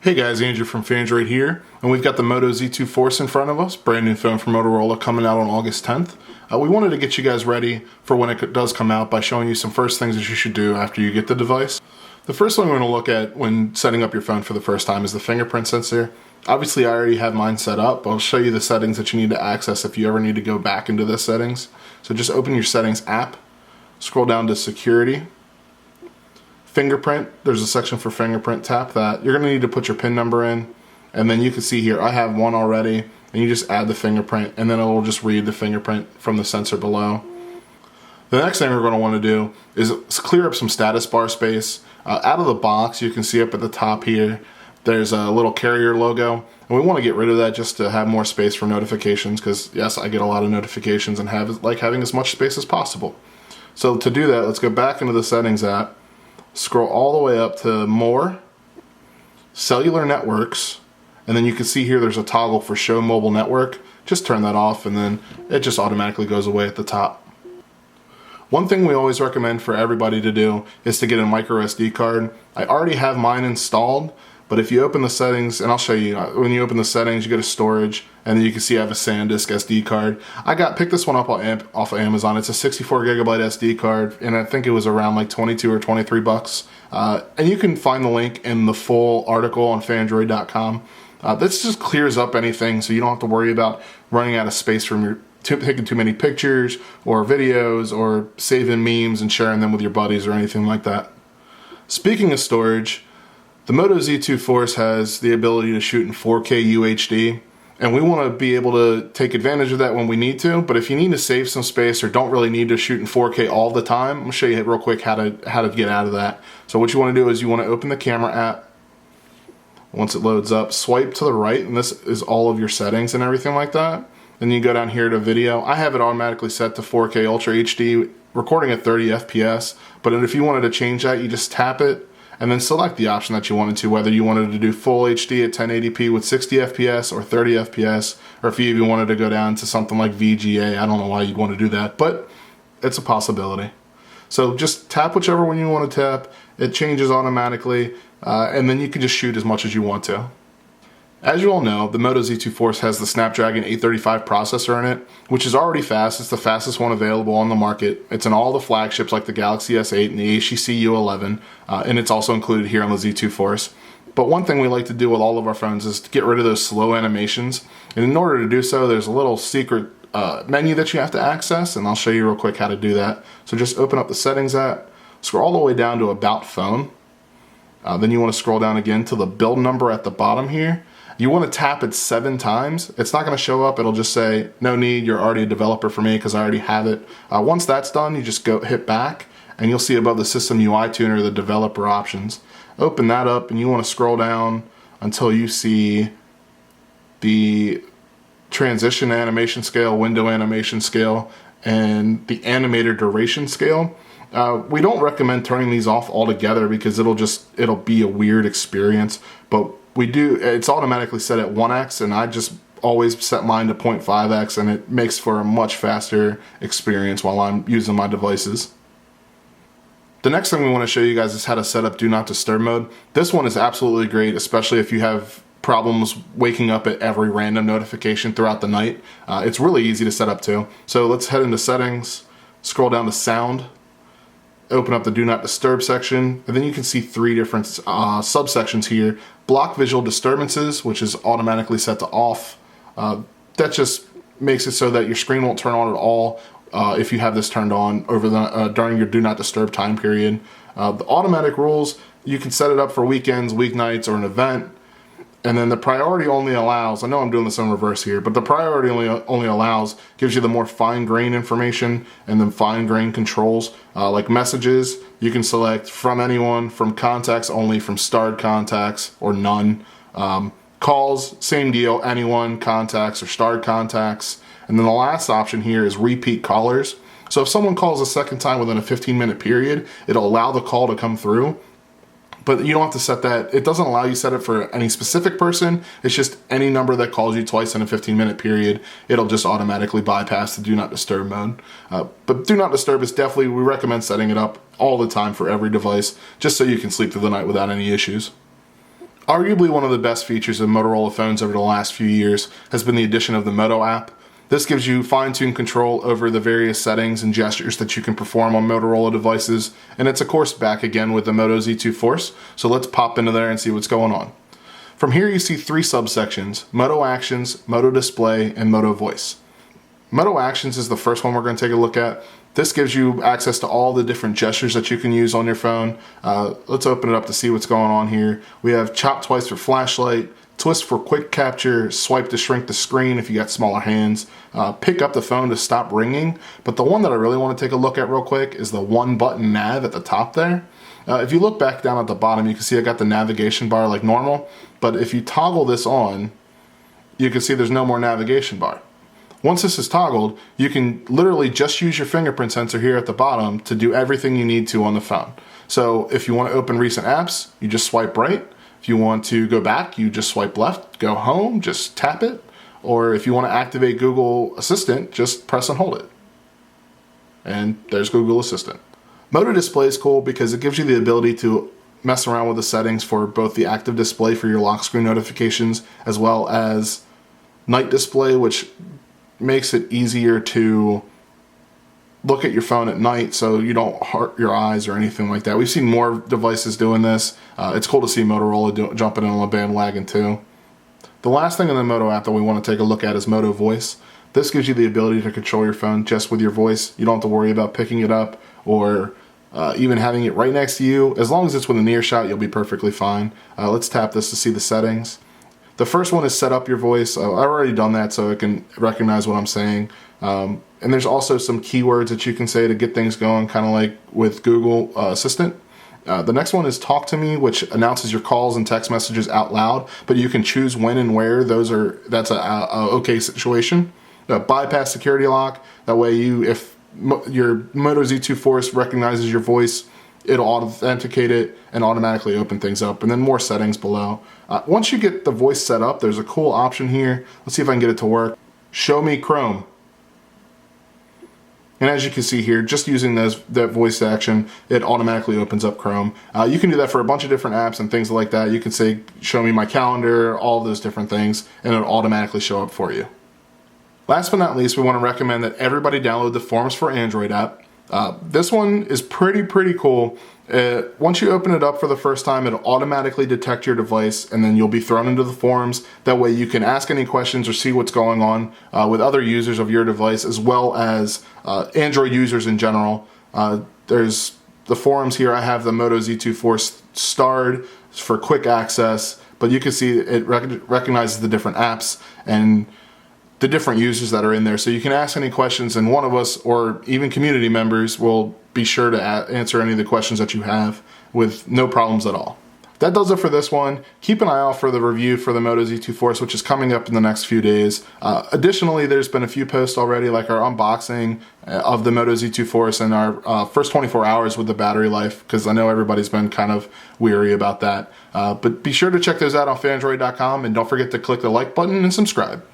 Hey guys, Andrew from Phandroid here, and we've got the Moto Z2 Force in front of us, brand new phone from Motorola coming out on August 10th. We wanted to get you guys ready for when it does come out by showing you some first things that you should do after you get the device. The first thing we're going to look at when setting up your phone for the first time is the fingerprint sensor. Obviously I already have mine set up, but I'll show you the settings that you need to access if you ever need to go back into the settings. So just open your settings app, scroll down to security. Fingerprint, there's a section for fingerprint, tap that. You're going to need to put your PIN number in, and then you can see here, I have one already, and you just add the fingerprint, and then it will just read the fingerprint from the sensor below. The next thing we're going to want to do is clear up some status bar space. Out of the box, you can see up at the top here, there's a little carrier logo, and we want to get rid of that just to have more space for notifications, because yes, I get a lot of notifications and like having as much space as possible. So to do that, let's go back into the settings app. Scroll all the way up to More, Cellular Networks, and then you can see here there's a toggle for Show Mobile Network. Just turn that off and then it just automatically goes away at the top. One thing we always recommend for everybody to do is to get a micro SD card. I already have mine installed, but if you open the settings, and I'll show you, when you open the settings, you go to storage, and then you can see I have a SanDisk SD card. Picked this one up off of Amazon. It's a 64 gigabyte SD card, and I think it was around like 22 or 23 bucks. And you can find the link in the full article on Phandroid.com. This just clears up anything, so you don't have to worry about running out of space from taking too many pictures or videos or saving memes and sharing them with your buddies or anything like that. Speaking of storage, the Moto Z2 Force has the ability to shoot in 4K UHD, and we want to be able to take advantage of that when we need to. But if you need to save some space or don't really need to shoot in 4K all the time, I'm going to show you real quick how to get out of that. So what you want to do is you want to open the camera app. Once it loads up, swipe to the right, and this is all of your settings and everything like that. Then you go down here to video. I have it automatically set to 4K Ultra HD, recording at 30 FPS. But if you wanted to change that, you just tap it and then select the option that you wanted to, whether you wanted to do full HD at 1080p with 60 FPS or 30 FPS, or if you even wanted to go down to something like VGA. I don't know why you'd want to do that, but it's a possibility. So just tap whichever one you want to tap. It changes automatically, and then you can just shoot as much as you want to. As you all know, the Moto Z2 Force has the Snapdragon 835 processor in it, which is already fast. It's the fastest one available on the market. It's in all the flagships like the Galaxy S8 and the HTC U11, and it's also included here on the Z2 Force. But one thing we like to do with all of our phones is to get rid of those slow animations. And in order to do so, there's a little secret menu that you have to access, and I'll show you real quick how to do that. So just open up the settings app, scroll all the way down to About Phone. Then you want to scroll down again to the build number at the bottom here. You want to tap it 7 times. It's not going to show up. It'll just say, no need, you're already a developer for me because I already have it. Once that's done, you just hit back, and you'll see above the System UI Tuner the developer options. Open that up, and you want to scroll down until you see the transition animation scale, window animation scale, and the animator duration scale. We don't recommend turning these off altogether because it'll be a weird experience, but it's automatically set at 1x, and I just always set mine to 0.5x, and it makes for a much faster experience while I'm using my devices. The next thing we want to show you guys is how to set up Do Not Disturb mode. This one is absolutely great, especially if you have problems waking up at every random notification throughout the night. It's really easy to set up too. So let's head into settings, scroll down to sound, open up the Do Not Disturb section, and then you can see 3 different subsections here. Block visual disturbances, which is automatically set to off. That just makes it so that your screen won't turn on at all if you have this turned on during your Do Not Disturb time period. The automatic rules, you can set it up for weekends, weeknights, or an event. And then the priority only allows, I know I'm doing this in reverse here, but the priority only allows gives you the more fine-grained information and then fine-grained controls. Like messages, you can select from anyone, from contacts only, from starred contacts, or none. Calls, same deal, anyone, contacts, or starred contacts. And then the last option here is repeat callers. So if someone calls a second time within a 15-minute period, it'll allow the call to come through. But you don't have to set that. It doesn't allow you to set it for any specific person. It's just any number that calls you twice in a 15-minute period. It'll just automatically bypass the Do Not Disturb mode. But Do Not Disturb is definitely, we recommend setting it up all the time for every device, just so you can sleep through the night without any issues. Arguably one of the best features of Motorola phones over the last few years has been the addition of the Moto app. This gives you fine-tuned control over the various settings and gestures that you can perform on Motorola devices, and it's of course back again with the Moto Z2 Force, so let's pop into there and see what's going on. From here you see three subsections: Moto Actions, Moto Display, and Moto Voice. Moto Actions is the first one we're going to take a look at. This gives you access to all the different gestures that you can use on your phone. Let's open it up to see what's going on here. We have chop twice for flashlight, twist for quick capture, swipe to shrink the screen if you got smaller hands, pick up the phone to stop ringing. But the one that I really want to take a look at real quick is the one button nav at the top there. If you look back down at the bottom, you can see I got the navigation bar like normal, but if you toggle this on, you can see there's no more navigation bar. Once this is toggled, you can literally just use your fingerprint sensor here at the bottom to do everything you need to on the phone. So if you want to open recent apps, you just swipe right. If you want to go back, you just swipe left. Go home, just tap it. Or if you want to activate Google Assistant, just press and hold it. And there's Google Assistant. Moto Display is cool because it gives you the ability to mess around with the settings for both the active display for your lock screen notifications, as well as night display, which makes it easier to look at your phone at night so you don't hurt your eyes or anything like that. We've seen more devices doing this. It's cool to see Motorola jumping in on the bandwagon too. The last thing in the Moto app that we want to take a look at is Moto Voice. This gives you the ability to control your phone just with your voice. You don't have to worry about picking it up or even having it right next to you. As long as it's within earshot, you'll be perfectly fine. Let's tap this to see the settings. The first one is set up your voice. I've already done that so it can recognize what I'm saying. And there's also some keywords that you can say to get things going, kind of like with Google Assistant. The next one is Talk to Me, which announces your calls and text messages out loud, but you can choose when and where that's a okay situation. Bypass security lock. That way if your Moto Z2 Force recognizes your voice, it'll authenticate it and automatically open things up. And then more settings below. Once you get the voice set up, there's a cool option here. Let's see if I can get it to work. Show me Chrome. And as you can see here, just using that voice action, it automatically opens up Chrome. You can do that for a bunch of different apps and things like that. You can say, show me my calendar, all of those different things, and it'll automatically show up for you. Last but not least, we want to recommend that everybody download the Forms for Android app. This one is pretty cool. Once you open it up for the first time, it'll automatically detect your device and then you'll be thrown into the forums. That way you can ask any questions or see what's going on with other users of your device, as well as Android users in general. There's the forums here. I have the Moto Z2 Force starred for quick access, but you can see it recognizes the different apps and the different users that are in there. So you can ask any questions and one of us or even community members will be sure to answer any of the questions that you have with no problems at all. That does it for this one. Keep an eye out for the review for the Moto Z2 Force, which is coming up in the next few days. Additionally, there's been a few posts already, like our unboxing of the Moto Z2 Force and our first 24 hours with the battery life, because I know everybody's been kind of weary about that. But be sure to check those out on Phandroid.com, and don't forget to click the like button and subscribe.